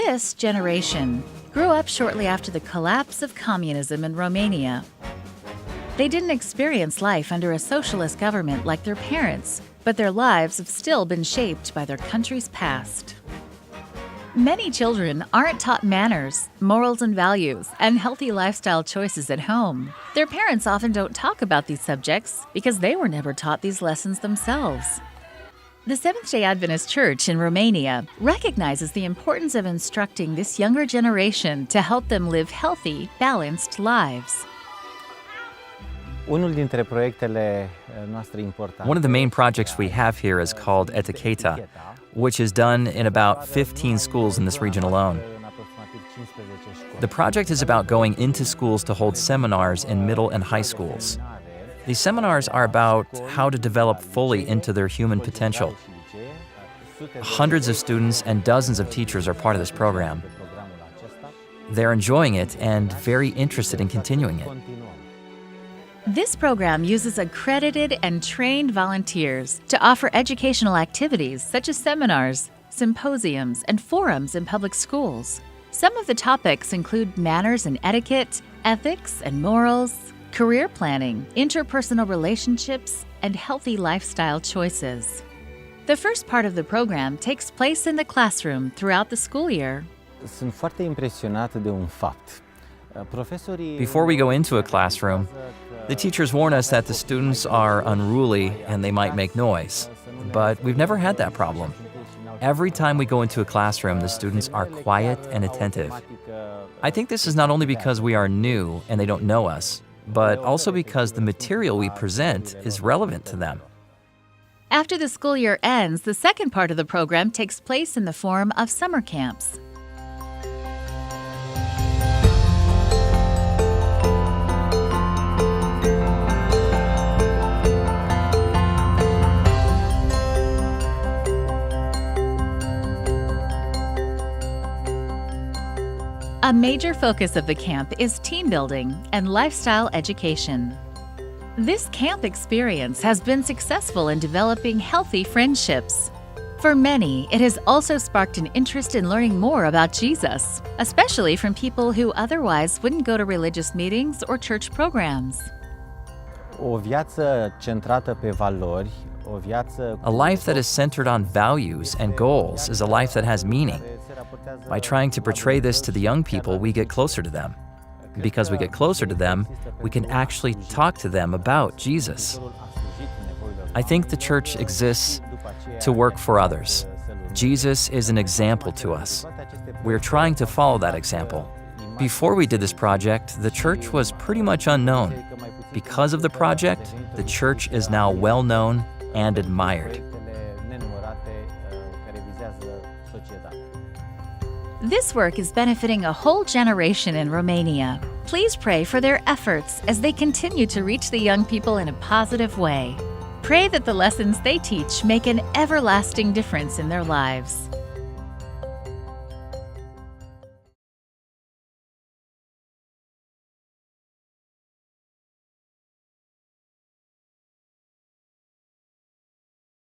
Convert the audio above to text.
This generation grew up shortly after the collapse of communism in Romania. They didn't experience life under a socialist government like their parents, but their lives have still been shaped by their country's past. Many children aren't taught manners, morals and values, and healthy lifestyle choices at home. Their parents often don't talk about these subjects because they were never taught these lessons themselves. The Seventh-day Adventist Church in Romania recognizes the importance of instructing this younger generation to help them live healthy, balanced lives. One of the main projects we have here is called Etiquette, which is done in about 15 schools in this region alone. The project is about going into schools to hold seminars in middle and high schools. These seminars are about how to develop fully into their human potential. Hundreds of students and dozens of teachers are part of this program. They're enjoying it and very interested in continuing it. This program uses accredited and trained volunteers to offer educational activities such as seminars, symposiums, and forums in public schools. Some of the topics include manners and etiquette, ethics and morals, career planning, interpersonal relationships, and healthy lifestyle choices. The first part of the program takes place in the classroom throughout the school year. Before we go into a classroom, the teachers warn us that the students are unruly and they might make noise. But we've never had that problem. Every time we go into a classroom, the students are quiet and attentive. I think this is not only because we are new and they don't know us, but also because the material we present is relevant to them. After the school year ends, the second part of the program takes place in the form of summer camps. A major focus of the camp is team building and lifestyle education. This camp experience has been successful in developing healthy friendships. For many, it has also sparked an interest in learning more about Jesus, especially from people who otherwise wouldn't go to religious meetings or church programs. A life that is centered on values and goals is a life that has meaning. By trying to portray this to the young people, we get closer to them. Because we get closer to them, we can actually talk to them about Jesus. I think the church exists to work for others. Jesus is an example to us. We're trying to follow that example. Before we did this project, the church was pretty much unknown. Because of the project, the church is now well known and admired. This work is benefiting a whole generation in Romania. Please pray for their efforts as they continue to reach the young people in a positive way. Pray that the lessons they teach make an everlasting difference in their lives.